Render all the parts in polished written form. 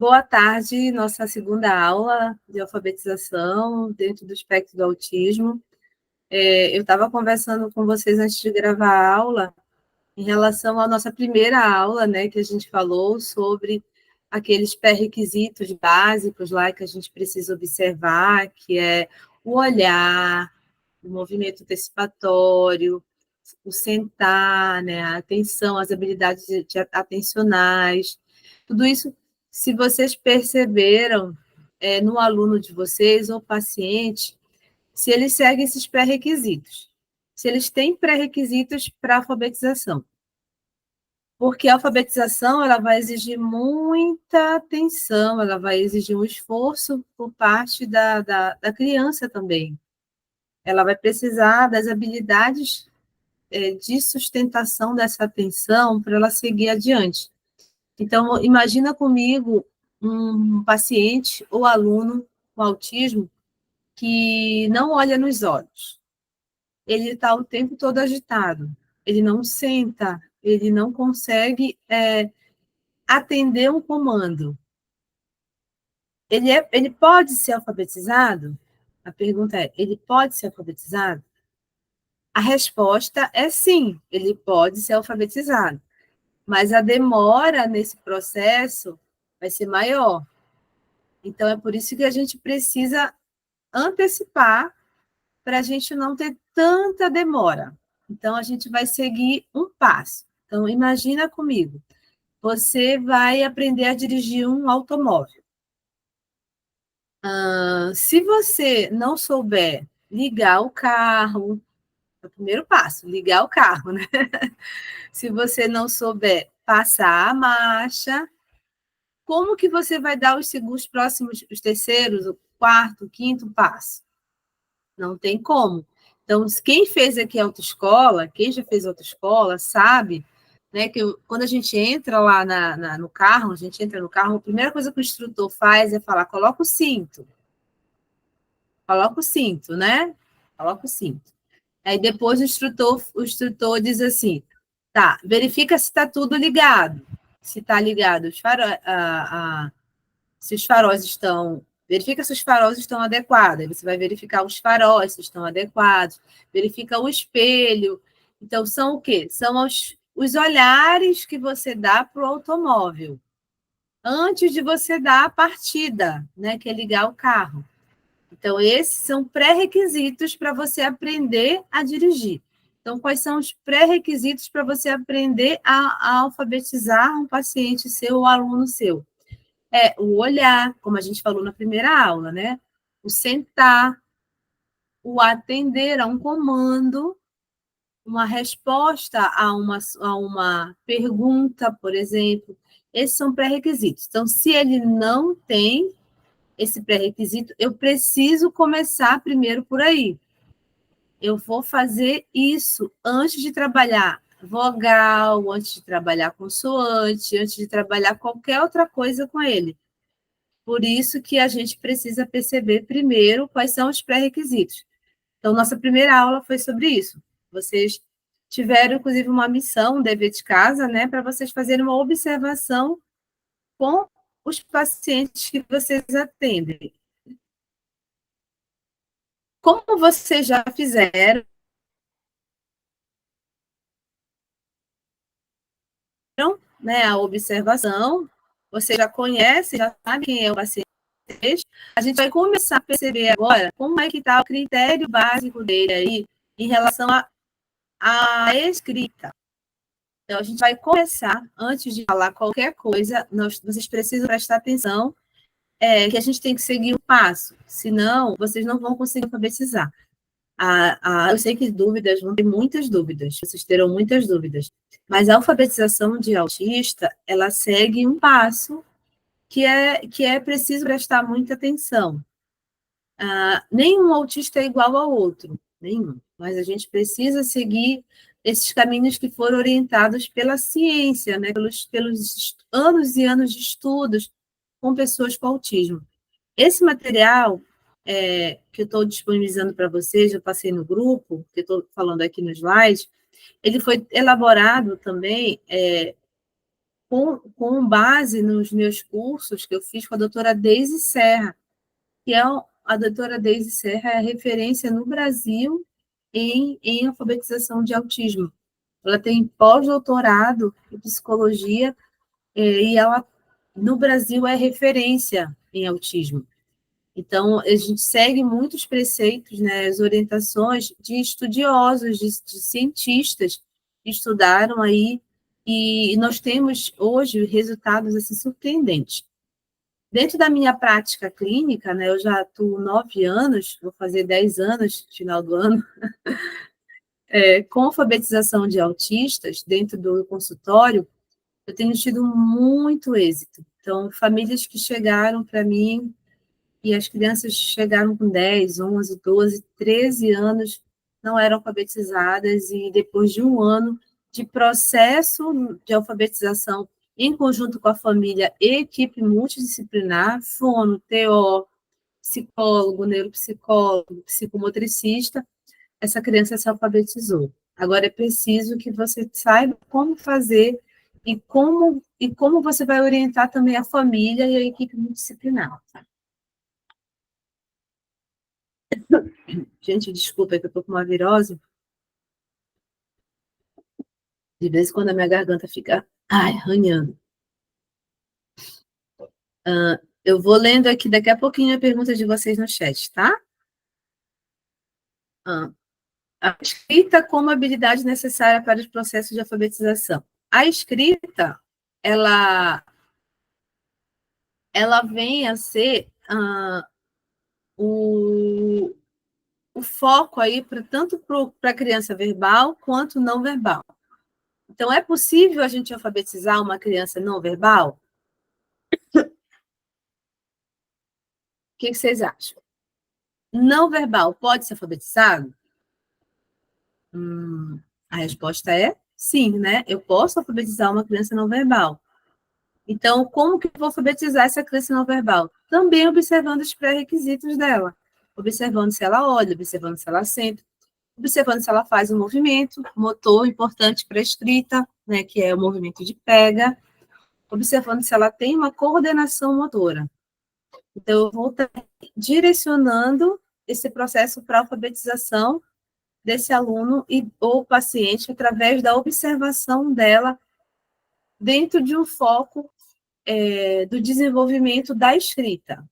Boa tarde, nossa segunda aula de alfabetização dentro do espectro do autismo. Eu estava conversando com vocês antes de gravar a aula em relação à nossa primeira aula, né, que a gente falou sobre aqueles pré-requisitos básicos lá que a gente precisa observar, que é o olhar, o movimento antecipatório, o sentar, né, a atenção, as habilidades atencionais, tudo isso, se vocês perceberam no aluno de vocês ou paciente, se eles seguem esses pré-requisitos, se eles têm pré-requisitos para alfabetização. Porque a alfabetização ela vai exigir muita atenção, ela vai exigir um esforço por parte da criança também. Ela vai precisar das habilidades de sustentação dessa atenção para ela seguir adiante. Então, imagina comigo um paciente ou aluno com autismo que não olha nos olhos. Ele está o tempo todo agitado, ele não senta, ele não consegue atender um comando. Ele pode ser alfabetizado? A pergunta é, ele pode ser alfabetizado? A resposta é sim, ele pode ser alfabetizado, mas a demora nesse processo vai ser maior. Então, é por isso que a gente precisa antecipar para a gente não ter tanta demora. Então, a gente vai seguir um passo. Então, imagina comigo, você vai aprender a dirigir um automóvel. Se você não souber ligar o carro, é o primeiro passo, ligar o carro, né? Se você não souber passar a marcha, como que você vai dar os próximos, os terceiros, o quarto, o quinto passo? Não tem como. Então, quem fez aqui autoescola, quem já fez autoescola, sabe, né, que quando a gente entra lá no carro, a gente entra no carro, a primeira coisa que o instrutor faz é falar, coloca o cinto, né? Coloca o cinto. Aí depois o instrutor diz assim, tá, verifica se está tudo ligado. Se está ligado se os faróis estão. Verifica se os faróis estão adequados. Aí você vai verificar os faróis se estão adequados. Verifica o espelho. Então, são o quê? São os olhares que você dá para o automóvel. Antes de você dar a partida, né? Que é ligar o carro. Então, esses são pré-requisitos para você aprender a dirigir. Então, quais são os pré-requisitos para você aprender a alfabetizar um paciente seu ou aluno seu? É o olhar, como a gente falou na primeira aula, né? O sentar, o atender a um comando, uma resposta a uma pergunta, por exemplo. Esses são pré-requisitos. Então, se ele não tem esse pré-requisito, eu preciso começar primeiro por aí. Eu vou fazer isso antes de trabalhar vogal, antes de trabalhar consoante, antes de trabalhar qualquer outra coisa com ele. Por isso que a gente precisa perceber primeiro quais são os pré-requisitos. Então, nossa primeira aula foi sobre isso. Vocês tiveram, inclusive, uma missão, um dever de casa, né, para vocês fazerem uma observação com os pacientes que vocês atendem. Como vocês já fizeram, né, a observação, você já conhece, já sabe quem é o paciente. A gente vai começar a perceber agora como é que está o critério básico dele aí em relação à escrita. Então, a gente vai começar, antes de falar qualquer coisa, vocês precisam prestar atenção que a gente tem que seguir o passo, senão vocês não vão conseguir alfabetizar. Eu sei que dúvidas, vão ter muitas dúvidas, vocês terão muitas dúvidas, mas a alfabetização de autista, ela segue um passo que é preciso prestar muita atenção. Nenhum autista é igual ao outro, nenhum, mas a gente precisa seguir esses caminhos que foram orientados pela ciência, né, pelos anos e anos de estudos com pessoas com autismo. Esse material que eu estou disponibilizando para vocês, eu passei no grupo, que eu estou falando aqui no slide, ele foi elaborado também com base nos meus cursos que eu fiz com a doutora Deise Serra, que é a doutora Deise Serra é a referência no Brasil em alfabetização de autismo. Ela tem pós-doutorado em psicologia e ela, no Brasil, é referência em autismo. Então, a gente segue muitos preceitos, né, as orientações de estudiosos, de cientistas que estudaram aí, e nós temos hoje resultados assim, surpreendentes. Dentro da minha prática clínica, né, eu já atuo 9 anos, vou fazer 10 anos no final do ano, com alfabetização de autistas dentro do consultório, eu tenho tido muito êxito. Então, famílias que chegaram para mim e as crianças chegaram com 10, 11, 12, 13 anos, não eram alfabetizadas, e depois de um ano de processo de alfabetização, em conjunto com a família e equipe multidisciplinar, fono, TO, psicólogo, neuropsicólogo, psicomotricista, essa criança se alfabetizou. Agora é preciso que você saiba como fazer e como você vai orientar também a família e a equipe multidisciplinar. Gente, desculpa, é que eu estou com uma virose. De vez em quando a minha garganta fica arranhando. Eu vou lendo aqui daqui a pouquinho a pergunta de vocês no chat, tá? A escrita como habilidade necessária para os processos de alfabetização. A escrita, ela vem a ser o foco aí tanto para a criança verbal quanto não verbal. Então, é possível a gente alfabetizar uma criança não verbal? O que vocês acham? Não verbal pode ser alfabetizado? A resposta é sim, né? Eu posso alfabetizar uma criança não verbal. Então, como que eu vou alfabetizar essa criança não verbal? Também observando os pré-requisitos dela. Observando se ela olha, observando se ela senta, observando se ela faz um movimento motor importante para a escrita, né, que é o movimento de pega, observando se ela tem uma coordenação motora. Então, eu vou estar direcionando esse processo para a alfabetização desse aluno ou paciente através da observação dela dentro de um foco do desenvolvimento da escrita.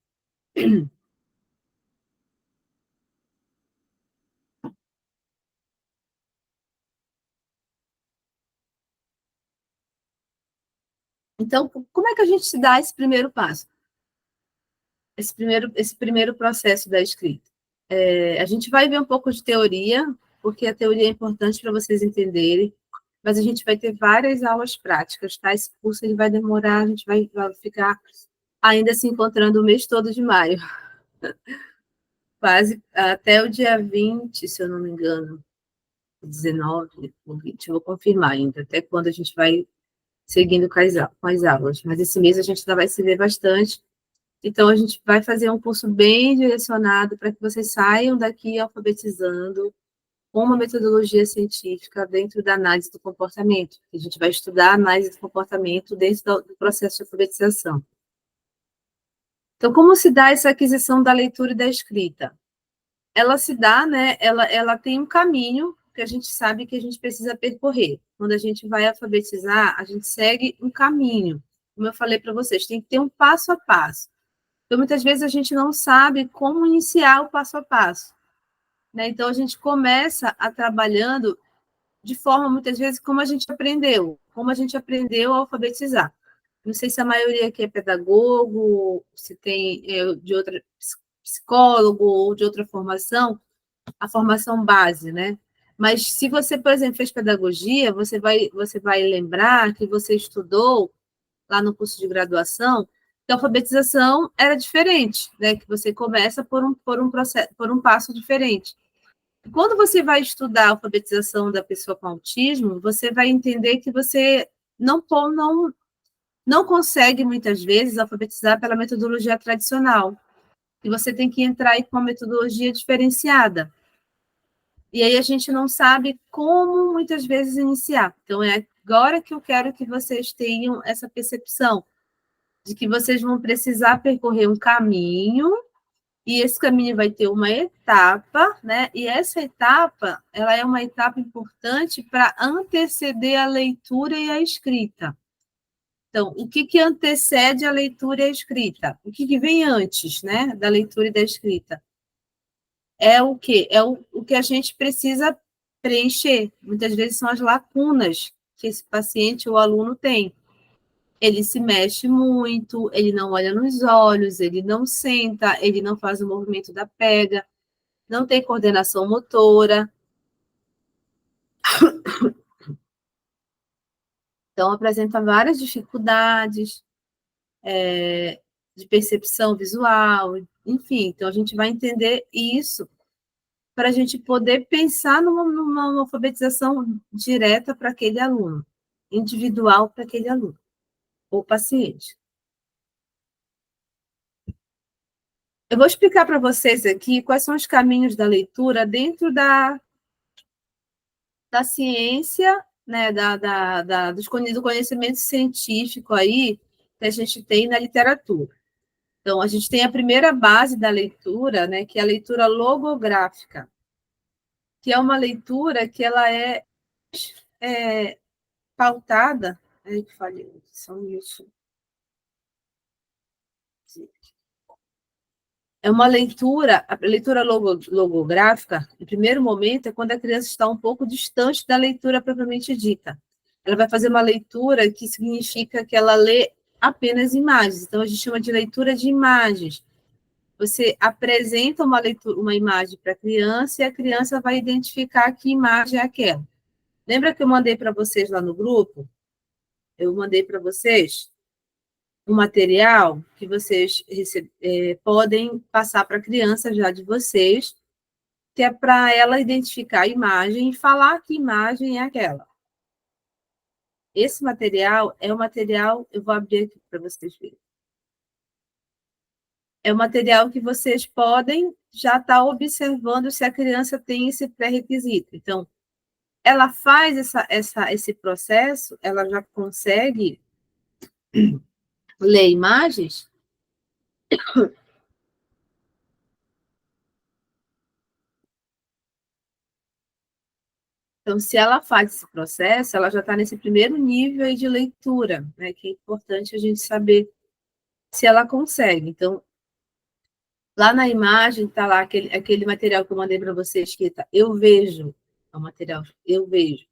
Então, como é que a gente se dá esse primeiro passo? Esse primeiro processo da escrita. A gente vai ver um pouco de teoria, porque a teoria é importante para vocês entenderem, mas a gente vai ter várias aulas práticas, tá? Esse curso ele vai demorar, a gente vai ficar ainda se encontrando o mês todo de maio. Quase até o dia 20, se eu não me engano, 19 ou 20, eu vou confirmar ainda, até quando a gente vai seguindo com as aulas. Mas esse mês a gente ainda vai se ver bastante. Então, a gente vai fazer um curso bem direcionado para que vocês saiam daqui alfabetizando com uma metodologia científica dentro da análise do comportamento. A gente vai estudar a análise do comportamento dentro do processo de alfabetização. Então, como se dá essa aquisição da leitura e da escrita? Ela se dá, né? Ela tem um caminho que a gente sabe que a gente precisa percorrer. Quando a gente vai alfabetizar, a gente segue um caminho. Como eu falei para vocês, tem que ter um passo a passo. Então, muitas vezes, a gente não sabe como iniciar o passo a passo, né? Então, a gente começa a trabalhando de forma, muitas vezes, como a gente aprendeu a alfabetizar. Não sei se a maioria aqui é pedagogo, se tem de outra psicólogo ou de outra formação, a formação base, né? Mas se você, por exemplo, fez pedagogia, você vai lembrar que você estudou lá no curso de graduação, que a alfabetização era diferente, né? Que você começa por um processo, por um passo diferente. Quando você vai estudar a alfabetização da pessoa com autismo, você vai entender que você não consegue, muitas vezes, alfabetizar pela metodologia tradicional. E você tem que entrar aí com uma metodologia diferenciada. E aí a gente não sabe como, muitas vezes, iniciar. Então, agora que eu quero que vocês tenham essa percepção de que vocês vão precisar percorrer um caminho, e esse caminho vai ter uma etapa, né? E essa etapa, ela é uma etapa importante para anteceder a leitura e a escrita. Então, o que antecede a leitura e a escrita? O que vem antes, né, da leitura e da escrita? É o quê? É o que a gente precisa preencher. Muitas vezes são as lacunas que esse paciente ou aluno tem. Ele se mexe muito, ele não olha nos olhos, ele não senta, ele não faz o movimento da pega, não tem coordenação motora. Então, apresenta várias dificuldades de percepção visual, enfim. Então, a gente vai entender isso para a gente poder pensar numa alfabetização direta para aquele aluno, individual para aquele aluno, ou paciente. Eu vou explicar para vocês aqui quais são os caminhos da leitura dentro da ciência, né, do conhecimento científico aí que a gente tem na literatura. Então, a gente tem a primeira base da leitura, né, que é a leitura logográfica, que é uma leitura que ela é pautada. Ai, que falei, só um minuto. É uma leitura, a leitura logográfica, no primeiro momento, é quando a criança está um pouco distante da leitura propriamente dita. Ela vai fazer uma leitura que significa que ela lê apenas imagens. Então, a gente chama de leitura de imagens. Você apresenta uma imagem para a criança e a criança vai identificar que imagem é aquela. Lembra que eu mandei para vocês lá no grupo? Eu mandei para vocês um material que vocês podem passar para a criança já de vocês, que é para ela identificar a imagem e falar que imagem é aquela. Esse material é o material, eu vou abrir aqui para vocês verem. É o material que vocês podem já estar observando se a criança tem esse pré-requisito. Então, ela faz esse processo, ela já consegue ler imagens. Então, se ela faz esse processo, ela já está nesse primeiro nível aí de leitura, né, que é importante a gente saber se ela consegue. Então, lá na imagem está lá aquele material que eu mandei para vocês, que tá, eu vejo, é o material, eu vejo.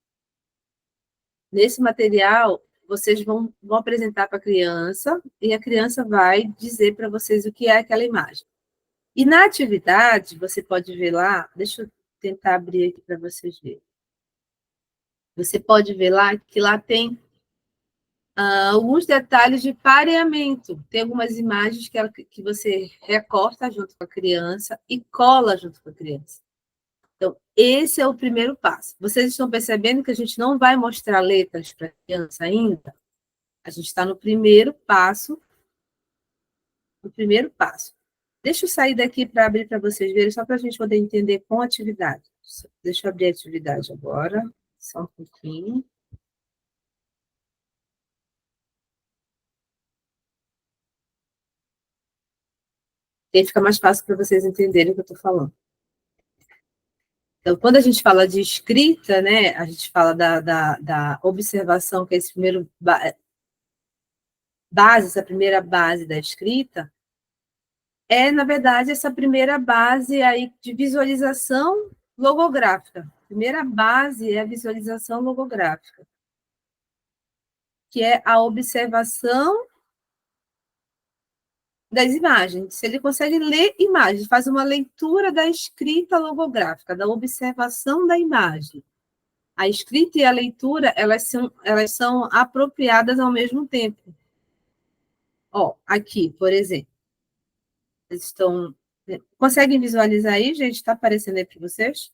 Nesse material, vocês vão apresentar para a criança, e a criança vai dizer para vocês o que é aquela imagem. E na atividade, você pode ver lá, deixa eu tentar abrir aqui para vocês verem. Você pode ver lá que lá tem alguns detalhes de pareamento. Tem algumas imagens que você recorta junto com a criança e cola junto com a criança. Então, esse é o primeiro passo. Vocês estão percebendo que a gente não vai mostrar letras para a criança ainda? A gente está no primeiro passo. No primeiro passo. Deixa eu sair daqui para abrir para vocês verem, só para a gente poder entender com a atividade. Deixa eu abrir a atividade agora, só um pouquinho. E aí fica mais fácil para vocês entenderem o que eu estou falando. Então, quando a gente fala de escrita, né, a gente fala da observação, que é esse primeiro essa primeira base da escrita, na verdade, essa primeira base aí de visualização logográfica. A primeira base é a visualização logográfica, que é a observação das imagens. Se ele consegue ler imagens, faz uma leitura da escrita logográfica, da observação da imagem. A escrita e a leitura, elas são apropriadas ao mesmo tempo. Ó, aqui, por exemplo. Eles estão... Conseguem visualizar aí, gente? Está aparecendo aí para vocês?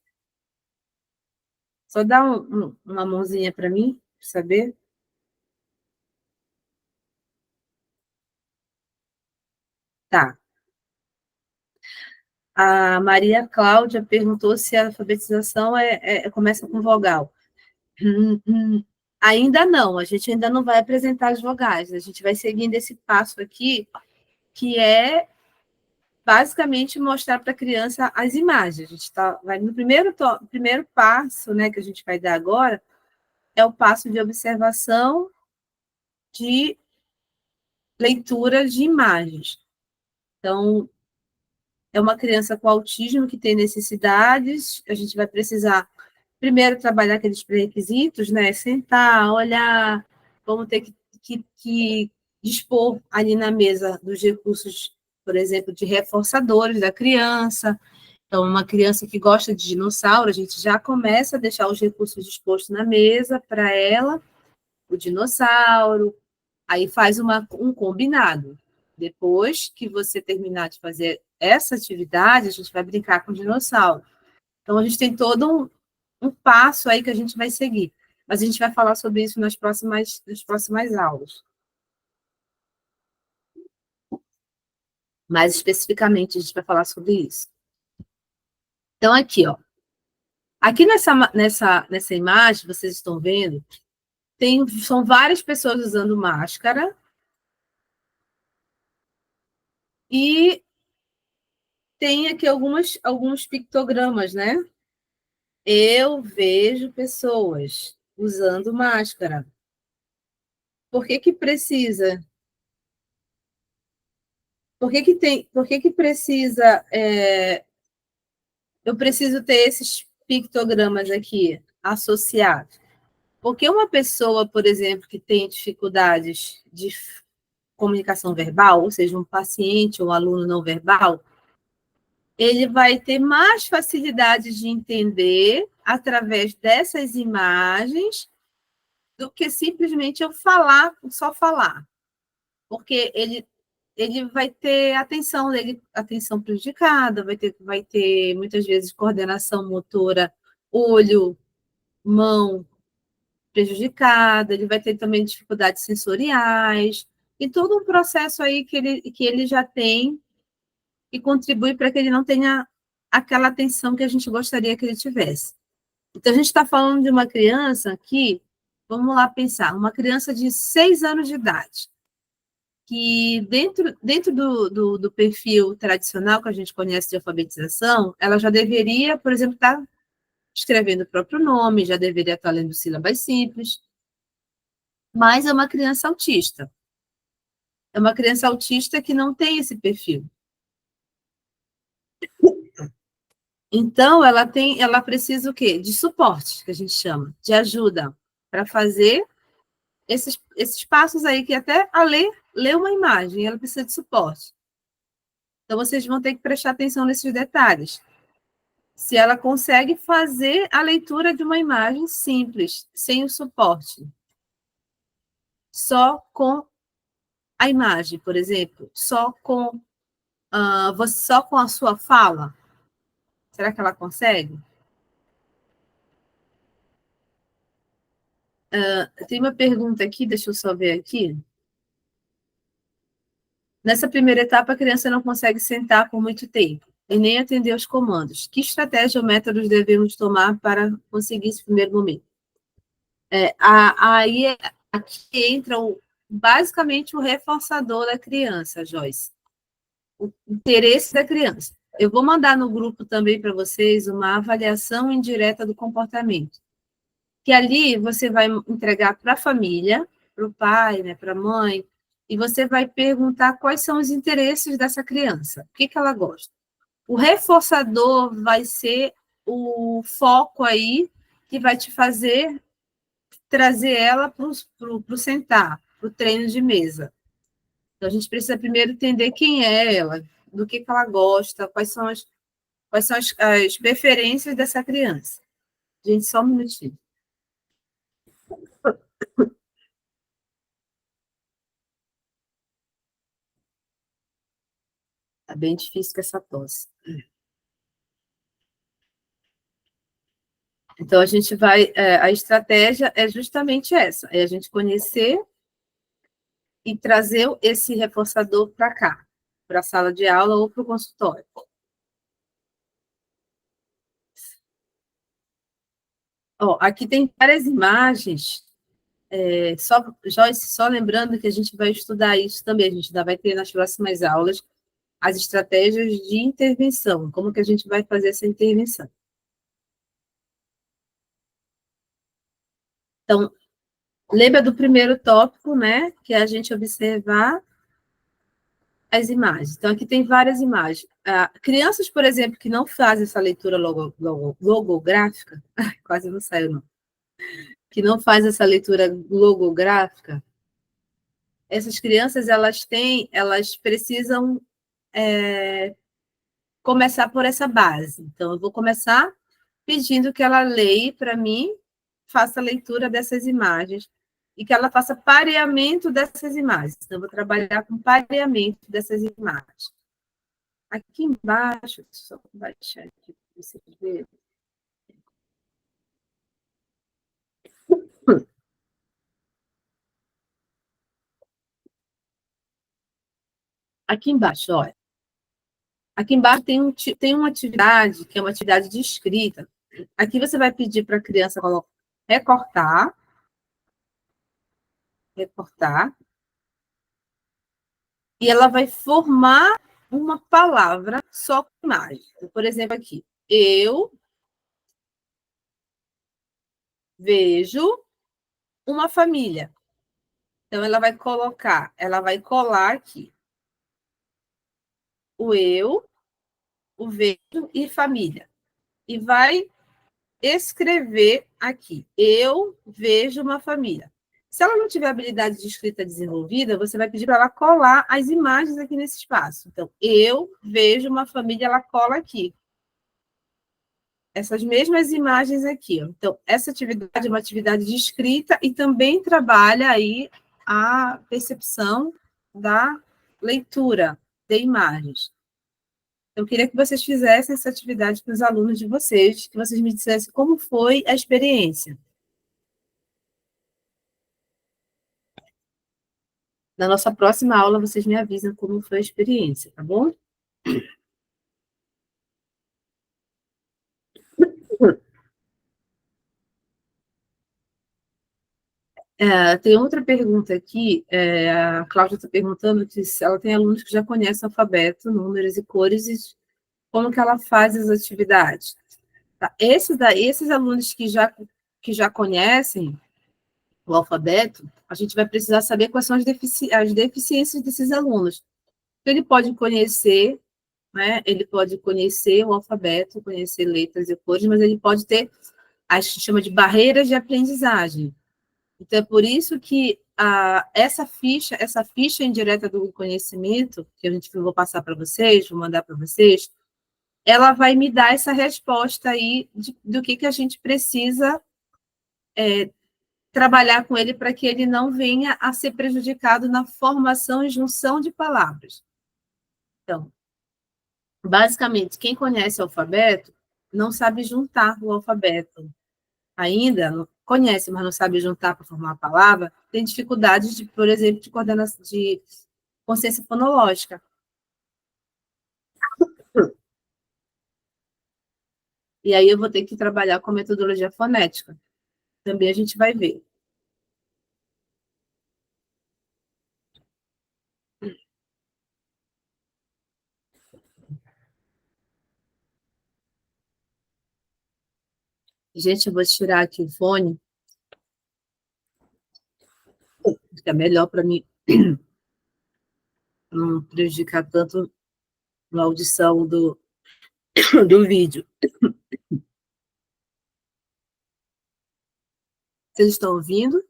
Só dá uma mãozinha para mim, para saber. Tá. A Maria Cláudia perguntou se a alfabetização começa com vogal. Ainda não, a gente ainda não vai apresentar as vogais, a gente vai seguindo esse passo aqui, que é basicamente mostrar para a criança as imagens. A gente vai no primeiro passo, né, que a gente vai dar agora, é o passo de observação de leitura de imagens. Então, é uma criança com autismo que tem necessidades, a gente vai precisar primeiro trabalhar aqueles pré-requisitos, né? Sentar, olhar, vamos ter que dispor ali na mesa dos recursos, por exemplo, de reforçadores da criança. Então, uma criança que gosta de dinossauro, a gente já começa a deixar os recursos dispostos na mesa para ela, o dinossauro, aí faz um combinado. Depois que você terminar de fazer essa atividade, a gente vai brincar com o dinossauro. Então, a gente tem todo um passo aí que a gente vai seguir. Mas a gente vai falar sobre isso nas próximas aulas. Mais especificamente, a gente vai falar sobre isso. Então, aqui, ó. Aqui nessa imagem, vocês estão vendo, são várias pessoas usando máscara e tem aqui alguns pictogramas, né? Eu vejo pessoas usando máscara. Por que que precisa? Por que que precisa? Eu preciso ter esses pictogramas aqui associados. Porque uma pessoa, por exemplo, que tem dificuldades de comunicação verbal, ou seja, um paciente ou um aluno não verbal, ele vai ter mais facilidade de entender através dessas imagens do que simplesmente eu falar, só falar. Porque ele vai ter atenção prejudicada, vai ter muitas vezes coordenação motora, olho, mão prejudicada, ele vai ter também dificuldades sensoriais, e todo um processo aí que ele já tem e contribui para que ele não tenha aquela atenção que a gente gostaria que ele tivesse. Então, a gente está falando de uma criança que, vamos lá pensar, uma criança de 6 anos de idade, que dentro do perfil tradicional que a gente conhece de alfabetização, ela já deveria, por exemplo, estar escrevendo o próprio nome, já deveria estar lendo sílabas simples, mas é uma criança autista. É uma criança autista que não tem esse perfil. Então, ela precisa o quê? De suporte, que a gente chama, de ajuda, para fazer esses passos aí, que até a ler uma imagem, ela precisa de suporte. Então, vocês vão ter que prestar atenção nesses detalhes. Se ela consegue fazer a leitura de uma imagem simples, sem o suporte, só com a imagem, por exemplo, só com a sua fala, será que ela consegue? Tem uma pergunta aqui, deixa eu só ver aqui. Nessa primeira etapa, a criança não consegue sentar por muito tempo e nem atender aos comandos. Que estratégia ou métodos devemos tomar para conseguir esse primeiro momento? Aí aqui entra basicamente o reforçador da criança, Joyce. O interesse da criança. Eu vou mandar no grupo também para vocês uma avaliação indireta do comportamento, que ali você vai entregar para a família, para o pai, né, para a mãe, e você vai perguntar quais são os interesses dessa criança, o que ela gosta. O reforçador vai ser o foco aí que vai te fazer trazer ela para o sentar, para o treino de mesa. Então, a gente precisa primeiro entender quem é ela, do que ela gosta, quais são as preferências dessa criança. Gente, só um minutinho. Tá bem difícil com essa tosse. Então, a estratégia é justamente essa, é a gente conhecer e trazer esse reforçador para cá, para a sala de aula ou para o consultório. Ó, aqui tem várias imagens Joyce, só lembrando que a gente vai estudar isso também, a gente ainda vai ter nas próximas aulas as estratégias de intervenção, como que a gente vai fazer essa intervenção. Então, lembra do primeiro tópico, né, que é a gente observar as imagens. Então, aqui tem várias imagens. Crianças, por exemplo, que não fazem essa leitura logográfica, quase não saiu, não, que não faz essa leitura logográfica, essas crianças, elas precisam começar por essa base. Então, eu vou começar pedindo que ela leia para mim, faça a leitura dessas imagens e que ela faça pareamento dessas imagens. Então, eu vou trabalhar com pareamento dessas imagens. Aqui embaixo, só baixar aqui para vocês verem. Aqui embaixo, olha. Aqui embaixo tem uma atividade, que é uma atividade de escrita. Aqui você vai pedir para a criança recortar, recortar, e ela vai formar uma palavra só com imagem. Então, por exemplo, aqui, eu vejo uma família. Então, ela vai colar aqui o eu, o vejo e família. E vai escrever aqui, eu vejo uma família. Se ela não tiver habilidade de escrita desenvolvida, você vai pedir para ela colar as imagens aqui nesse espaço. Então, eu vejo uma família, ela cola aqui. Essas mesmas imagens aqui. Ó. Então, essa atividade é uma atividade de escrita e também trabalha aí a percepção da leitura de imagens. Eu queria que vocês fizessem essa atividade com os alunos de vocês, que vocês me dissessem como foi a experiência. Na nossa próxima aula, vocês me avisam como foi a experiência, tá bom? Tem outra pergunta aqui, a Cláudia está perguntando que se ela tem alunos que já conhecem o alfabeto, números e cores, e como que ela faz as atividades. Tá? Esses alunos que já conhecem o alfabeto, a gente vai precisar saber quais são as deficiências desses alunos. Ele pode conhecer, né? Ele pode conhecer o alfabeto, conhecer letras e cores, mas ele pode ter, a gente chama de barreiras de aprendizagem. Então, é por isso que essa ficha indireta do conhecimento, que a gente vou passar para vocês, vou mandar para vocês, ela vai me dar essa resposta aí do que a gente precisa trabalhar com ele para que ele não venha a ser prejudicado na formação e junção de palavras. Então, basicamente, quem conhece o alfabeto não sabe juntar o alfabeto. Ainda conhece, mas não sabe juntar para formar a palavra, tem dificuldades, por exemplo, de coordenação, de consciência fonológica. E aí eu vou ter que trabalhar com a metodologia fonética. Também a gente vai ver. Gente, eu vou tirar aqui o fone, que é melhor para mim não prejudicar tanto a audição do vídeo. Vocês estão ouvindo?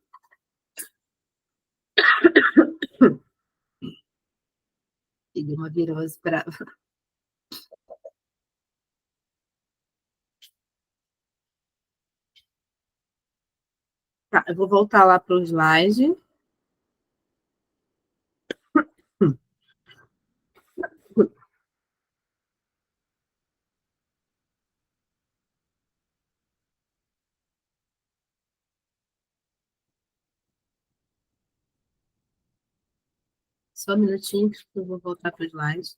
Peguei uma virose para. Tá, eu vou voltar lá para o slide. Só um minutinho, que eu vou voltar para o slide.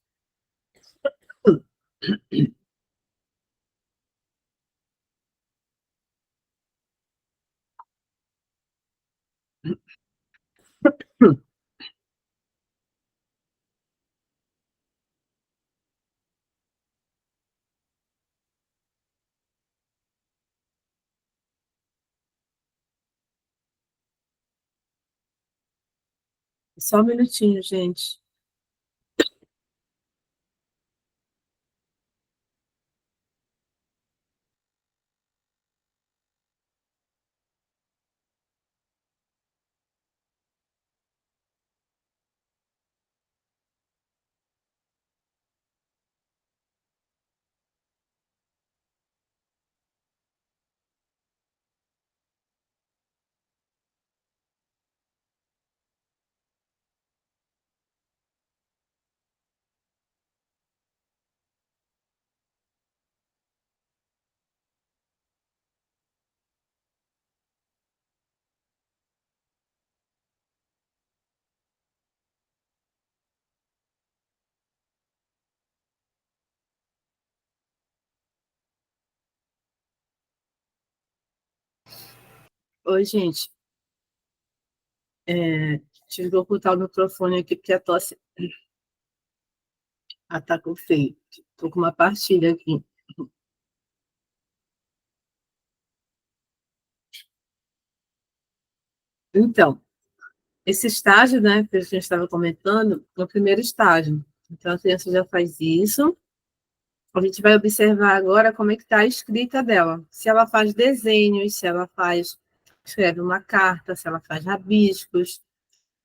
Só um minutinho, gente. Oi, gente. Tive que ocultar o microfone aqui, porque a tosse atacou feio. Estou com uma partilha aqui. Então, esse estágio, né, que a gente estava comentando, é o primeiro estágio. Então, a criança já faz isso. A gente vai observar agora como é que está a escrita dela. Se ela faz desenhos, se ela escreve uma carta, se ela faz rabiscos,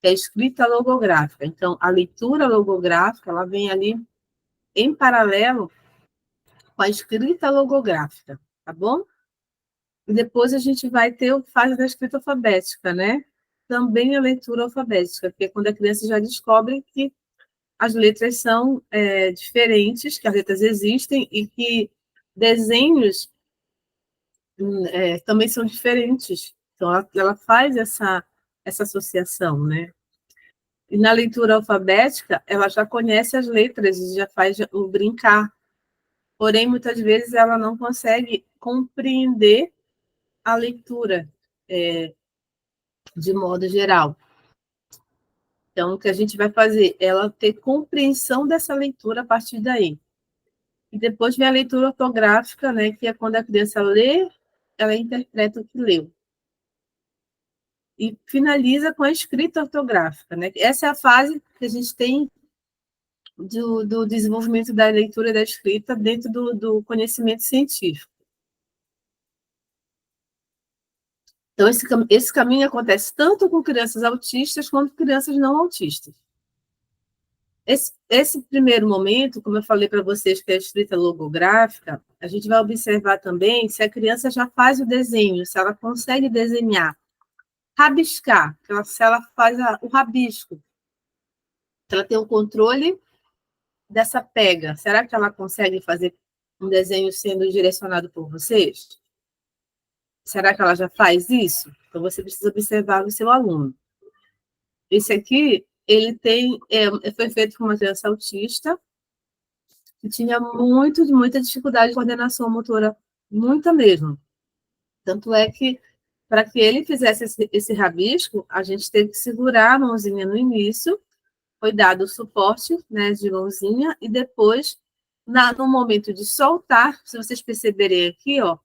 é a escrita logográfica. Então, a leitura logográfica, ela vem ali em paralelo com a escrita logográfica, tá bom? E depois a gente vai ter o fase da escrita alfabética, né? Também a leitura alfabética, que é quando a criança já descobre que as letras são diferentes, que as letras existem e que desenhos também são diferentes. Então, ela faz essa associação, né? E na leitura alfabética, ela já conhece as letras e já faz o brincar. Porém, muitas vezes ela não consegue compreender a leitura de modo geral. Então, o que a gente vai fazer? Ela ter compreensão dessa leitura a partir daí. E depois vem a leitura ortográfica, né, que é quando a criança lê, ela interpreta o que leu. E finaliza com a escrita ortográfica, né? Essa é a fase que a gente tem do desenvolvimento da leitura e da escrita dentro do conhecimento científico. Então, esse caminho acontece tanto com crianças autistas quanto crianças não autistas. Esse primeiro momento, como eu falei para vocês, que é a escrita logográfica, a gente vai observar também se a criança já faz o desenho, se ela consegue desenhar, rabiscar, se ela faz o rabisco, se ela tem o controle dessa pega. Será que ela consegue fazer um desenho sendo direcionado por vocês? Será que ela já faz isso? Então, você precisa observar o seu aluno. Esse aqui, ele foi feito por uma criança autista, que tinha muita dificuldade de coordenação motora, muita mesmo. Tanto é que, para que ele fizesse esse rabisco, a gente teve que segurar a mãozinha no início, foi dado o suporte, né, de mãozinha, e depois, no momento de soltar, se vocês perceberem aqui, ó,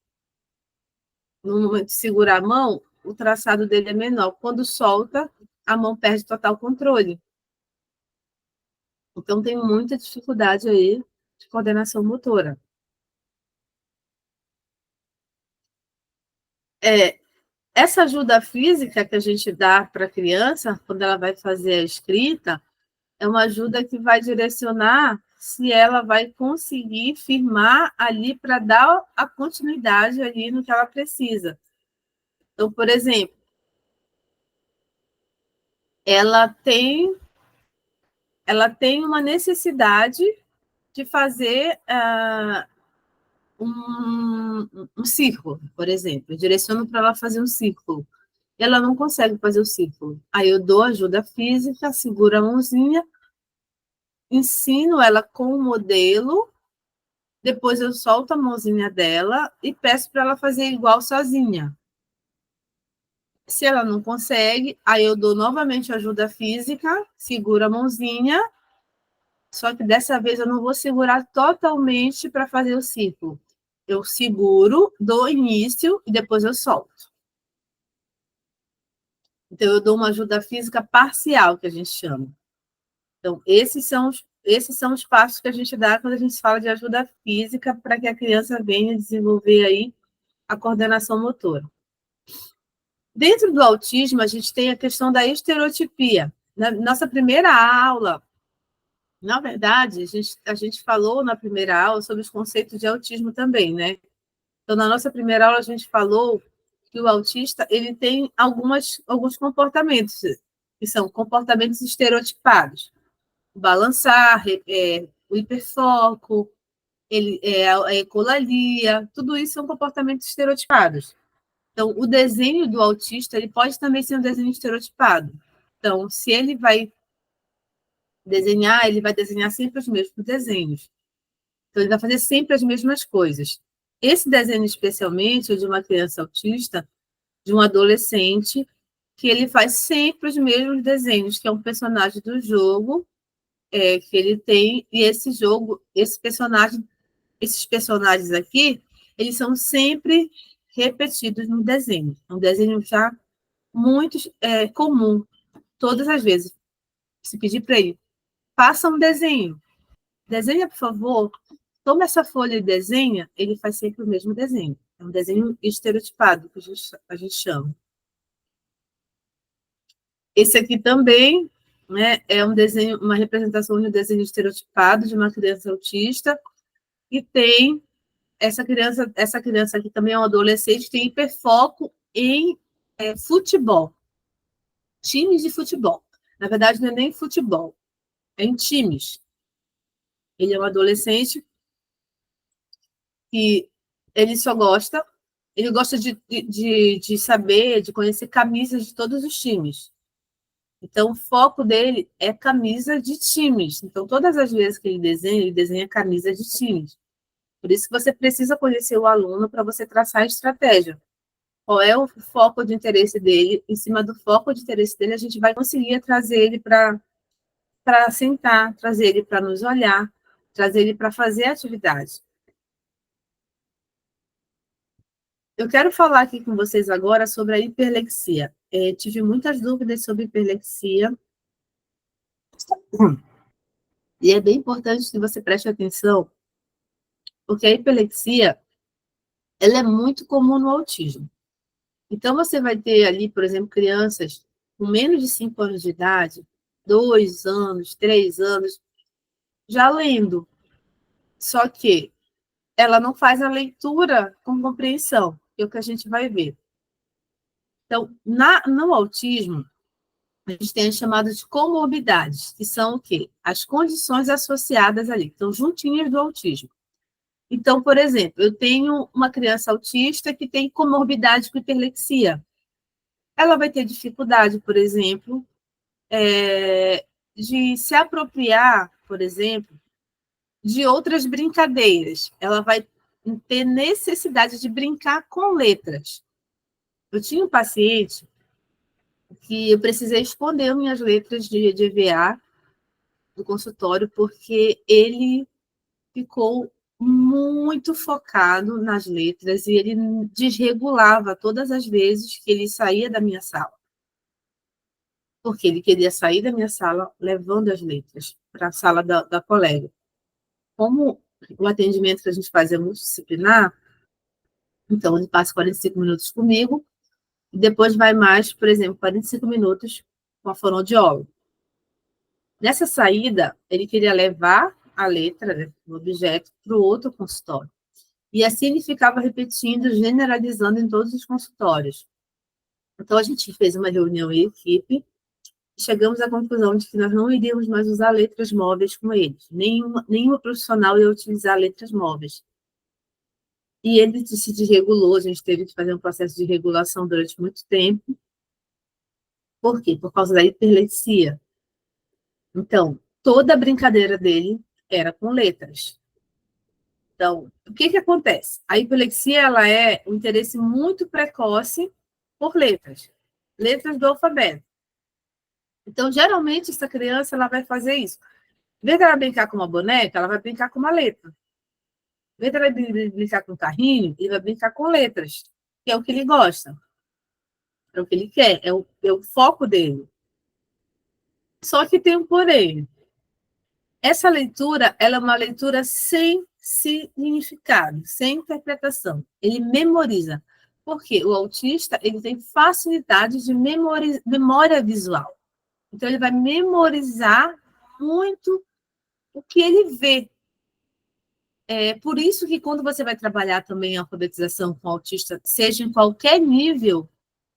no momento de segurar a mão, o traçado dele é menor. Quando solta, a mão perde total controle. Então, tem muita dificuldade aí de coordenação motora. Essa ajuda física que a gente dá para a criança, quando ela vai fazer a escrita, é uma ajuda que vai direcionar se ela vai conseguir firmar ali para dar a continuidade ali no que ela precisa. Então, por exemplo, ela tem, ela tem uma necessidade de fazer um círculo, por exemplo. Eu direciono para ela fazer um círculo. Ela não consegue fazer o círculo. Aí eu dou ajuda física, seguro a mãozinha, ensino ela com o modelo, depois eu solto a mãozinha dela e peço para ela fazer igual sozinha. Se ela não consegue, aí eu dou novamente ajuda física, seguro a mãozinha, só que dessa vez eu não vou segurar totalmente para fazer o círculo. Eu seguro, dou início e depois eu solto. Então, eu dou uma ajuda física parcial, que a gente chama. Então, esses são os passos que a gente dá quando a gente fala de ajuda física para que a criança venha desenvolver aí a coordenação motora. Dentro do autismo, a gente tem a questão da estereotipia. Na nossa primeira aula, na verdade, a gente falou na primeira aula sobre os conceitos de autismo também, né? Então, na nossa primeira aula, a gente falou que o autista ele tem alguns comportamentos, que são comportamentos estereotipados. O balançar, o hiperfoco, a ecolalia, tudo isso são comportamentos estereotipados. Então, o desenho do autista ele pode também ser um desenho estereotipado. Então, se ele vai desenhar sempre os mesmos desenhos. Então, ele vai fazer sempre as mesmas coisas. Esse desenho, especialmente, é de uma criança autista, de um adolescente, que ele faz sempre os mesmos desenhos, que é um personagem do jogo que ele tem, e esses personagens aqui, eles são sempre repetidos no desenho. É um desenho já muito comum, todas as vezes. Se pedir para ele, faça um desenho. Desenha, por favor. Toma essa folha e desenha, ele faz sempre o mesmo desenho. É um desenho estereotipado, que a gente chama. Esse aqui também, né, é um desenho, uma representação de um desenho estereotipado de uma criança autista, e tem essa criança aqui também é um adolescente, tem hiperfoco em futebol, times de futebol. Na verdade, não é nem futebol, é em times. Ele é um adolescente que ele gosta de saber, de conhecer camisas de todos os times. Então, o foco dele é camisa de times. Então, todas as vezes que ele desenha camisa de times. Por isso que você precisa conhecer o aluno para você traçar a estratégia. Qual é o foco de interesse dele? Em cima do foco de interesse dele, a gente vai conseguir trazer ele para sentar, trazer ele para nos olhar, trazer ele para fazer a atividade. Eu quero falar aqui com vocês agora sobre a hiperlexia. Tive muitas dúvidas sobre hiperlexia. E é bem importante que você preste atenção, porque a hiperlexia ela é muito comum no autismo. Então, você vai ter ali, por exemplo, crianças com menos de 5 anos de idade, 2 anos, 3 anos, já lendo. Só que ela não faz a leitura com compreensão, que é o que a gente vai ver. Então, no autismo, a gente tem as chamadas de comorbidades, que são o quê? As condições associadas ali, que estão juntinhas do autismo. Então, por exemplo, eu tenho uma criança autista que tem comorbidade com hiperlexia. Ela vai ter dificuldade, por exemplo, de se apropriar, por exemplo, de outras brincadeiras. Ela vai ter necessidade de brincar com letras. Eu tinha um paciente que eu precisei esconder minhas letras de EVA do consultório, porque ele ficou muito focado nas letras e ele desregulava todas as vezes que ele saía da minha sala. Porque ele queria sair da minha sala levando as letras para a sala da colega. Como o atendimento que a gente faz é multidisciplinar, então ele passa 45 minutos comigo e depois vai mais, por exemplo, 45 minutos com a fonoaudióloga. Nessa saída, ele queria levar a letra, né, o objeto, para o outro consultório. E assim ele ficava repetindo, generalizando em todos os consultórios. Então, a gente fez uma reunião em equipe e chegamos à conclusão de que nós não iríamos mais usar letras móveis com eles. Nenhuma profissional ia utilizar letras móveis. E ele se desregulou, a gente teve que fazer um processo de regulação durante muito tempo. Por quê? Por causa da hiperlexia. Então, toda a brincadeira dele era com letras. Então, o que acontece? A hiperlexia ela é um interesse muito precoce por letras, letras do alfabeto. Então, geralmente, essa criança ela vai fazer isso. Em vez dela brincar com uma boneca, ela vai brincar com uma letra. Em vez dela brincar com um carrinho, ele vai brincar com letras, que é o que ele gosta. É o que ele quer, é o foco dele. Só que tem um porém. Essa leitura, ela é uma leitura sem significado, sem interpretação. Ele memoriza. Porque o autista, ele tem facilidade de memória visual. Então, ele vai memorizar muito o que ele vê. É por isso que quando você vai trabalhar também a alfabetização com autista, seja em qualquer nível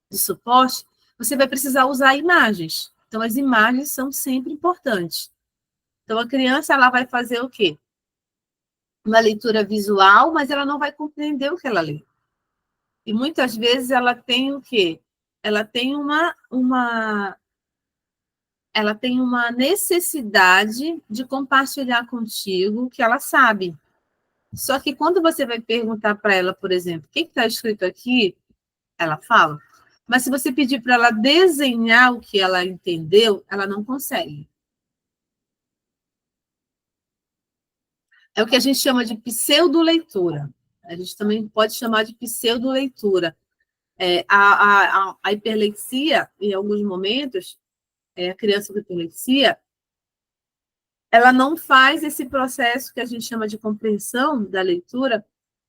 de suporte, você vai precisar usar imagens. Então, as imagens são sempre importantes. Então, a criança ela vai fazer o quê? Uma leitura visual, mas ela não vai compreender o que ela lê. E muitas vezes ela tem o quê? Ela tem ela tem uma necessidade de compartilhar contigo que ela sabe. Só que quando você vai perguntar para ela, por exemplo, o que está escrito aqui, ela fala. Mas se você pedir para ela desenhar o que ela entendeu, ela não consegue. É o que a gente chama de pseudo-leitura. A gente também pode chamar de pseudo-leitura. A hiperlexia, em alguns momentos, a criança com hiperlexia, ela não faz esse processo que a gente chama de compreensão da leitura,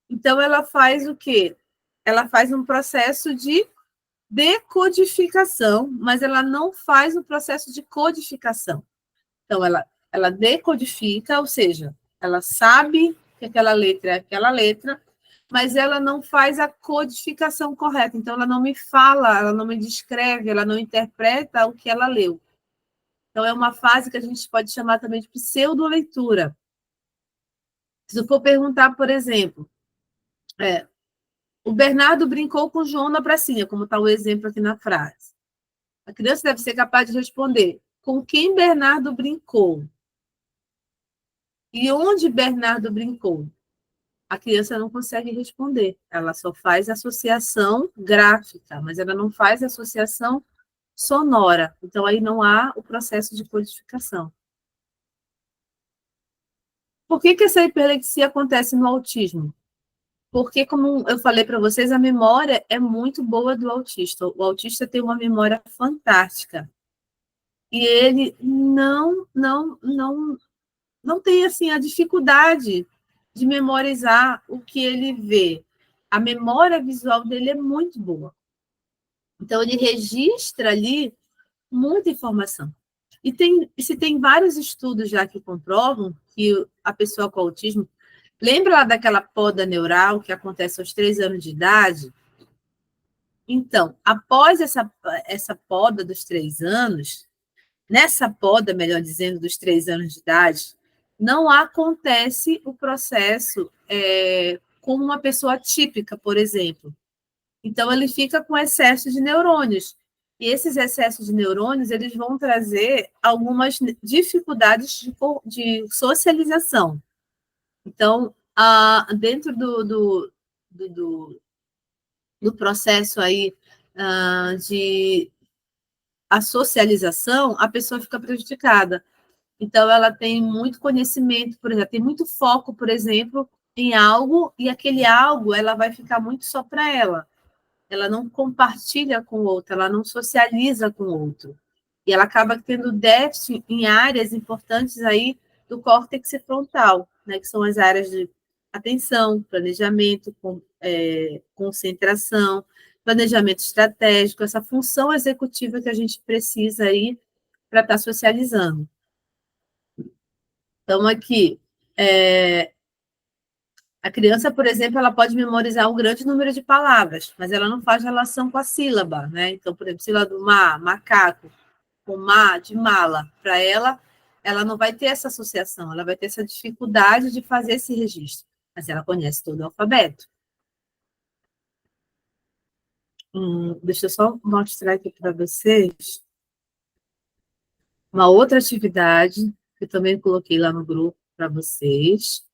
então ela faz o quê? Ela faz um processo de decodificação, mas ela não faz o processo de codificação. Então, ela decodifica, ou seja, ela sabe que aquela letra é aquela letra, mas ela não faz a codificação correta. Então, ela não me fala, ela não me descreve, ela não interpreta o que ela leu. Então, é uma fase que a gente pode chamar também de pseudo-leitura. Se eu for perguntar, por exemplo, o Bernardo brincou com o João na pracinha, como está o exemplo aqui na frase. A criança deve ser capaz de responder com quem Bernardo brincou e onde Bernardo brincou. A criança não consegue responder, ela só faz associação gráfica, mas ela não faz associação sonora. Então, aí não há o processo de codificação. Por que essa hiperlexia acontece no autismo? Porque, como eu falei para vocês, a memória é muito boa do autista. O autista tem uma memória fantástica. E ele não tem assim a dificuldade de memorizar o que ele vê. A memória visual dele é muito boa. Então, ele registra ali muita informação. Se tem vários estudos já que comprovam que a pessoa com autismo. Lembra lá daquela poda neural que acontece aos 3 anos de idade? Então, após essa poda dos 3 anos, nessa poda, melhor dizendo, dos 3 anos de idade, não acontece o processo como uma pessoa típica, por exemplo. Então, ele fica com excesso de neurônios. E esses excessos de neurônios, eles vão trazer algumas dificuldades de socialização. Então, dentro do processo aí de a socialização, a pessoa fica prejudicada. Então, ela tem muito conhecimento, por exemplo, tem muito foco, por exemplo, em algo, e aquele algo ela vai ficar muito só para ela. Ela não compartilha com o outro, ela não socializa com o outro. E ela acaba tendo déficit em áreas importantes aí do córtex frontal, né, que são as áreas de atenção, planejamento, concentração, planejamento estratégico, essa função executiva que a gente precisa aí para estar socializando. Então, aqui, a criança, por exemplo, ela pode memorizar um grande número de palavras, mas ela não faz relação com a sílaba, né? Então, por exemplo, sílaba do macaco, com de mala, para ela não vai ter essa associação, ela vai ter essa dificuldade de fazer esse registro, mas ela conhece todo o alfabeto. Deixa eu só mostrar aqui para vocês uma outra atividade que eu também coloquei lá no grupo para vocês,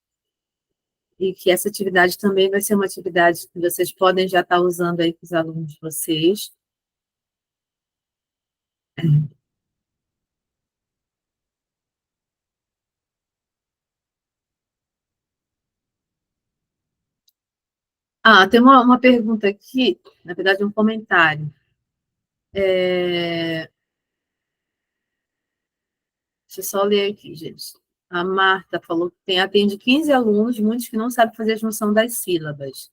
e que essa atividade também vai ser uma atividade que vocês podem já estar usando aí com os alunos de vocês. Tem uma pergunta aqui, na verdade, um comentário. Deixa eu só ler aqui, gente. A Marta falou que atende 15 alunos, muitos que não sabem fazer a junção das sílabas.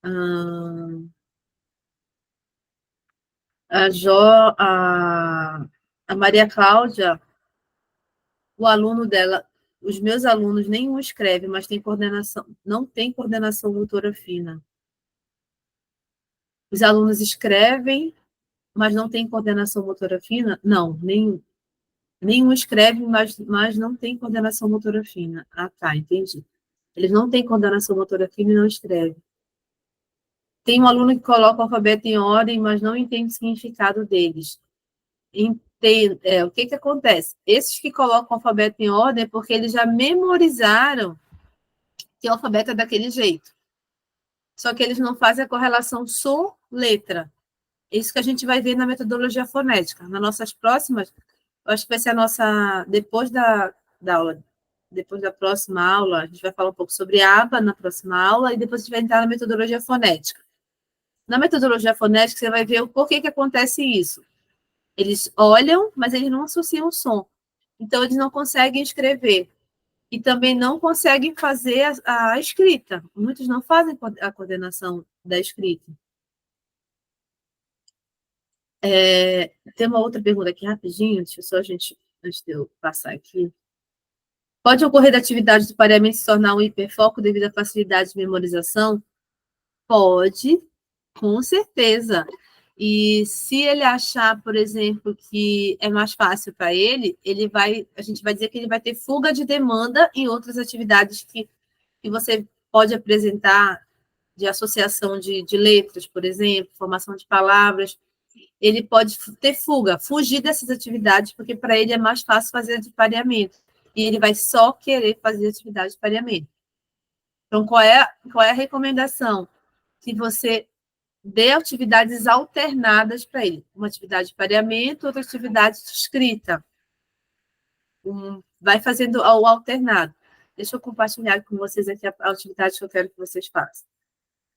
Hum, a, jo, a Maria Cláudia, o aluno dela, os meus alunos, nenhum escreve, mas tem coordenação, não tem coordenação motora fina. Os alunos escrevem, mas não tem coordenação motora fina? Não, nenhum escreve, mas não tem coordenação motora fina. Ah, tá, entendi. Eles não têm coordenação motora fina e não escrevem. Tem um aluno que coloca o alfabeto em ordem, mas não entende o significado deles. O que acontece? Esses que colocam o alfabeto em ordem é porque eles já memorizaram que o alfabeto é daquele jeito. Só que eles não fazem a correlação som-letra. É isso que a gente vai ver na metodologia fonética. Nas nossas próximas, acho que vai ser a nossa, da aula, depois da próxima aula, a gente vai falar um pouco sobre aba na próxima aula, e depois a gente vai entrar na metodologia fonética. Na metodologia fonética, você vai ver o porquê que acontece isso. Eles olham, mas eles não associam o som. Então, eles não conseguem escrever. E também não conseguem fazer a escrita. Muitos não fazem a coordenação da escrita. Tem uma outra pergunta aqui rapidinho, deixa eu só antes de eu passar aqui. Pode ocorrer da atividade do pareamento se tornar um hiperfoco devido à facilidade de memorização? Pode, com certeza. E se ele achar, por exemplo, que é mais fácil para ele, a gente vai dizer que ele vai ter fuga de demanda em outras atividades que você pode apresentar, de associação de letras, por exemplo, formação de palavras. Ele pode ter fuga, fugir dessas atividades, porque para ele é mais fácil fazer de pareamento. E ele vai só querer fazer atividade de pareamento. Então, qual é a recomendação? Que você dê atividades alternadas para ele. Uma atividade de pareamento, outra atividade de escrita. Vai fazendo o alternado. Deixa eu compartilhar com vocês aqui a atividade que eu quero que vocês façam.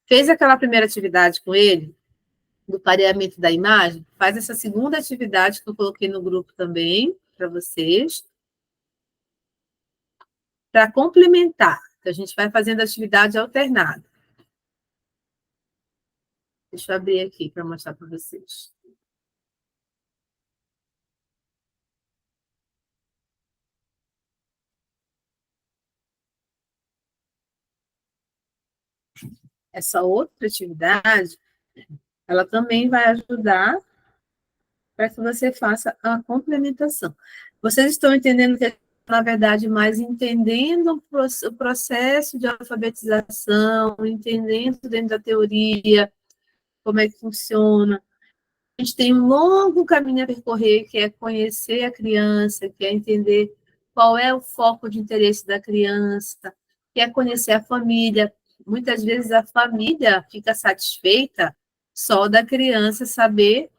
Fez aquela primeira atividade com ele, do pareamento da imagem? Faz essa segunda atividade que eu coloquei no grupo também, para vocês, para complementar. A gente vai fazendo atividade alternada. Deixa eu abrir aqui para mostrar para vocês. Essa outra atividade, ela também vai ajudar para que você faça a complementação. Vocês estão entendendo que, na verdade, mais entendendo o processo de alfabetização, entendendo dentro da teoria como é que funciona. A gente tem um longo caminho a percorrer, que é conhecer a criança, que é entender qual é o foco de interesse da criança, que é conhecer a família. Muitas vezes a família fica satisfeita só da criança saber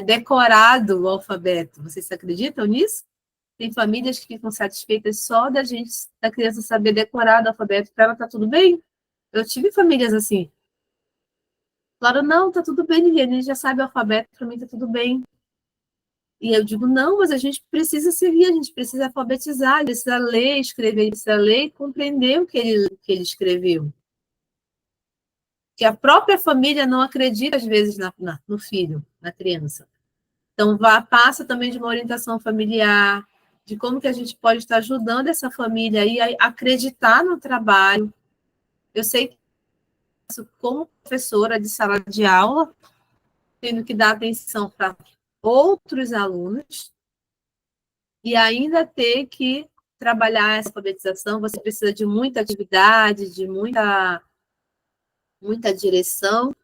decorado o alfabeto. Vocês acreditam nisso? Tem famílias que ficam satisfeitas só da criança saber decorar o alfabeto, para ela tá tudo bem. Eu tive famílias assim. Falaram, não, tá tudo bem, Liliane, já sabe o alfabeto, para mim tá tudo bem. E eu digo, não, mas a gente precisa seguir, a gente precisa alfabetizar, ele precisa ler, escrever, ele precisa ler e compreender que ele escreveu. Que a própria família não acredita, às vezes, no filho, na criança. Então, passa também de uma orientação familiar, de como que a gente pode estar ajudando essa família aí a acreditar no trabalho. Eu sei que, como professora de sala de aula, tendo que dar atenção para outros alunos e ainda ter que trabalhar essa alfabetização, você precisa de muita atividade, de muita direção,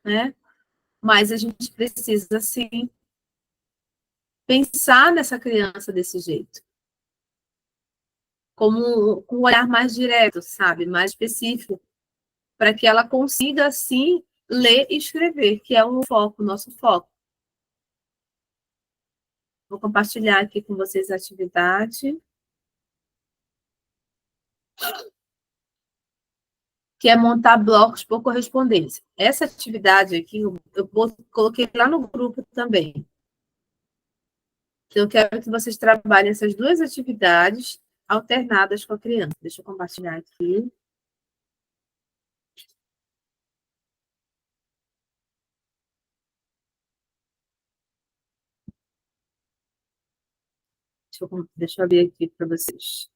né? Mas a gente precisa, sim, pensar nessa criança desse jeito. Como com um olhar mais direto, sabe? Mais específico, para que ela consiga, sim, ler e escrever, que é o foco, o nosso foco. Vou compartilhar aqui com vocês a atividade. que é montar blocos por correspondência. Essa atividade aqui, eu coloquei lá no grupo também. Então, eu quero que vocês trabalhem essas duas atividades alternadas com a criança. Deixa eu compartilhar aqui. Deixa eu abrir aqui para vocês.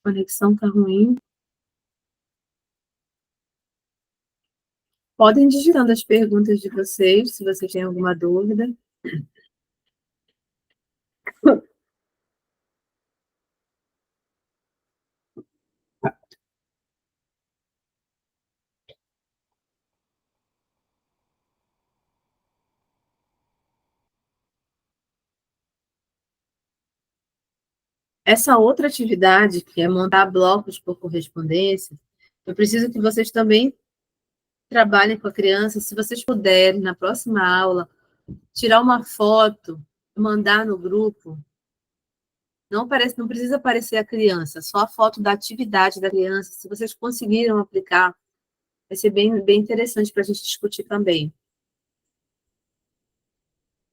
A conexão está ruim. Podem digitando as perguntas de vocês, se vocês têm alguma dúvida. Essa outra atividade, que é montar blocos por correspondência, eu preciso que vocês também trabalhem com a criança, se vocês puderem, na próxima aula, tirar uma foto, mandar no grupo. Não precisa aparecer a criança, só a foto da atividade da criança. Se vocês conseguiram aplicar, vai ser bem, bem interessante para a gente discutir também.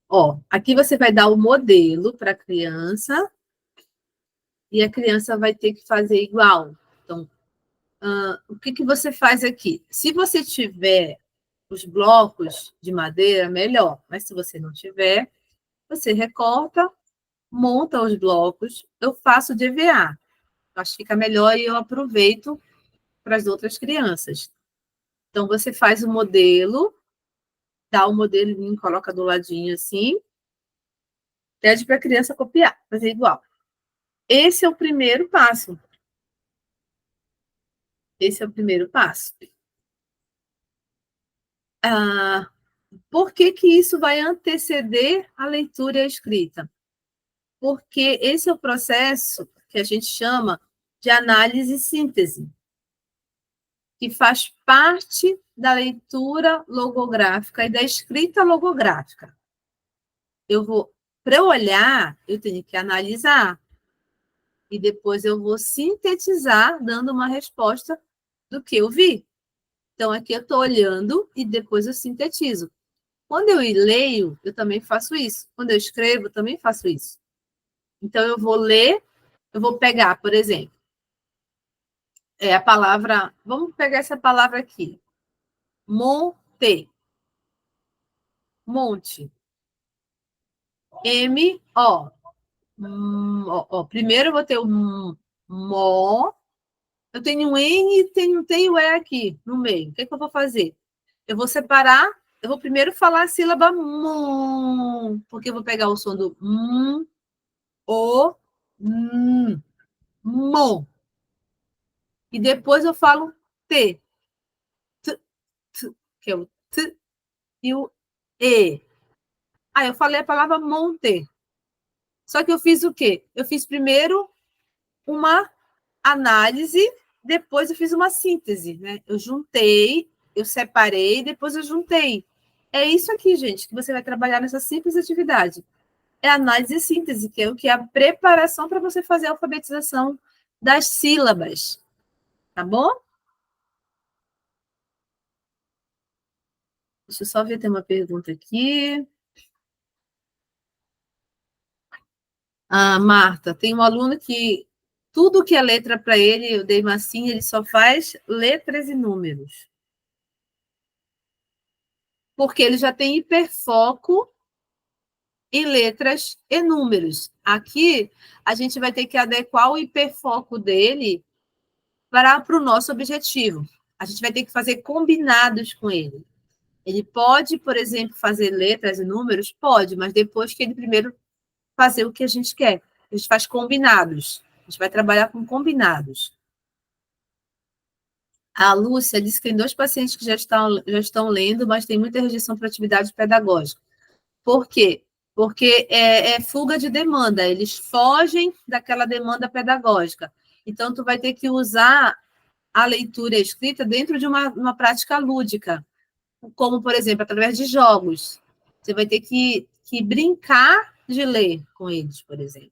Ó, aqui você vai dar o modelo para a criança e a criança vai ter que fazer igual. Então, o que você faz aqui? Se você tiver os blocos de madeira, melhor. Mas se você não tiver, você recorta, monta os blocos. Eu faço de EVA. Acho que fica melhor e eu aproveito para as outras crianças. Então, você faz o modelo, dá o modelinho, coloca do ladinho assim, pede para a criança copiar, fazer igual. Esse é o primeiro passo. Esse é o primeiro passo. Por que isso vai anteceder a leitura e a escrita? Porque esse é o processo que a gente chama de análise e síntese, que faz parte da leitura logográfica e da escrita logográfica. Para eu olhar, eu tenho que analisar, e depois eu vou sintetizar, dando uma resposta do que eu vi. Então, aqui eu estou olhando e depois eu sintetizo. Quando eu leio, eu também faço isso. Quando eu escrevo, eu também faço isso. Então, eu vou ler, eu vou pegar, por exemplo, a palavra... Vamos pegar essa palavra aqui. Monte. Monte. M-O. Primeiro eu vou ter o mó. Eu tenho um N e tenho o E aqui no meio. O que eu vou fazer? Eu vou separar, eu vou primeiro falar a sílaba mon, porque eu vou pegar o som do o, mon. E depois eu falo t, que é o t e o e. Aí eu falei a palavra monte. Só que eu fiz o quê? Eu fiz primeiro uma análise, depois eu fiz uma síntese, né? Eu juntei, eu separei, depois eu juntei. É isso aqui, gente, que você vai trabalhar nessa simples atividade. É análise e síntese, que é o que é a preparação para você fazer a alfabetização das sílabas. Tá bom? Deixa eu só ver, tem uma pergunta aqui. Marta, tem um aluno que tudo que é letra para ele, eu dei massinha, ele só faz letras e números. Porque ele já tem hiperfoco em letras e números. Aqui, a gente vai ter que adequar o hiperfoco dele para o nosso objetivo. A gente vai ter que fazer combinados com ele. Ele pode, por exemplo, fazer letras e números? Pode, mas depois que ele primeiro fazer o que a gente quer. A gente faz combinados. A gente vai trabalhar com combinados. A Lúcia disse que tem 2 pacientes que já estão lendo, mas tem muita rejeição para atividade pedagógica. Por quê? Porque é fuga de demanda, eles fogem daquela demanda pedagógica. Então, tu vai ter que usar a leitura e a escrita dentro de uma prática lúdica, como, por exemplo, através de jogos. Você vai ter que brincar de ler com eles, por exemplo.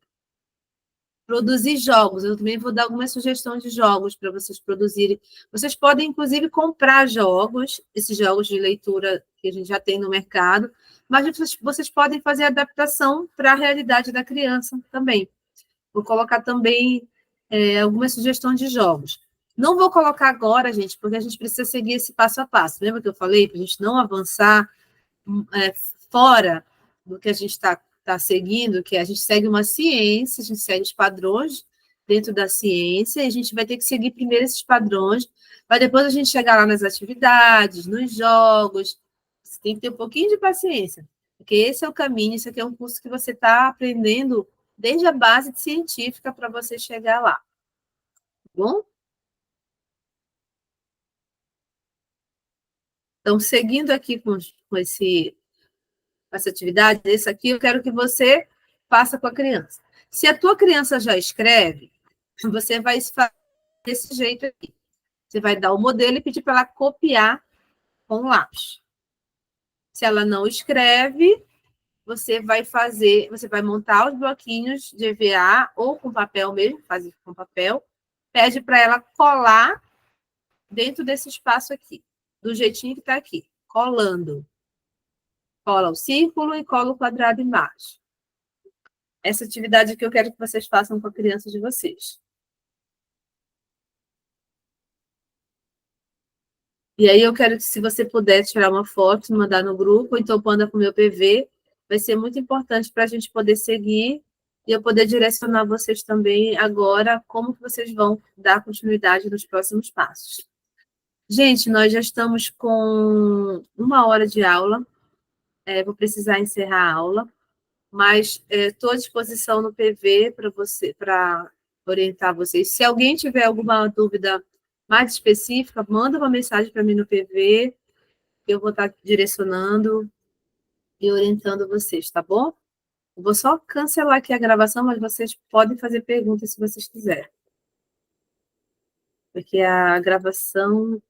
Produzir jogos, eu também vou dar algumas sugestões de jogos para vocês produzirem. Vocês podem, inclusive, comprar jogos, esses jogos de leitura que a gente já tem no mercado, mas vocês podem fazer adaptação para a realidade da criança também. Vou colocar também algumas sugestões de jogos. Não vou colocar agora, gente, porque a gente precisa seguir esse passo a passo. Lembra que eu falei para a gente não avançar é, fora do que a gente está seguindo, que a gente segue uma ciência, a gente segue os padrões dentro da ciência, e a gente vai ter que seguir primeiro esses padrões, para depois a gente chegar lá nas atividades, nos jogos. Você tem que ter um pouquinho de paciência, porque esse é o caminho, isso aqui é um curso que você está aprendendo desde a base científica para você chegar lá. Tá bom? Então, seguindo aqui com essa atividade, esse aqui eu quero que você faça com a criança. Se a tua criança já escreve, você vai fazer desse jeito aqui. Você vai dar o modelo e pedir para ela copiar com lápis. Se ela não escreve, você vai montar os bloquinhos de EVA ou com papel mesmo, fazer com papel, pede para ela colar dentro desse espaço aqui, do jeitinho que está aqui, colando. Cola o círculo e cola o quadrado embaixo. Essa atividade que eu quero que vocês façam com a criança de vocês. E aí eu quero que, se você puder tirar uma foto, mandar no grupo, ou então manda para o meu PV, vai ser muito importante para a gente poder seguir e eu poder direcionar vocês também agora como que vocês vão dar continuidade nos próximos passos. Gente, nós já estamos com 1 hora de aula, vou precisar encerrar a aula, mas estou à disposição no PV para orientar vocês. Se alguém tiver alguma dúvida mais específica, manda uma mensagem para mim no PV, eu vou estar direcionando e orientando vocês, tá bom? Eu vou só cancelar aqui a gravação, mas vocês podem fazer perguntas se vocês quiserem. Porque a gravação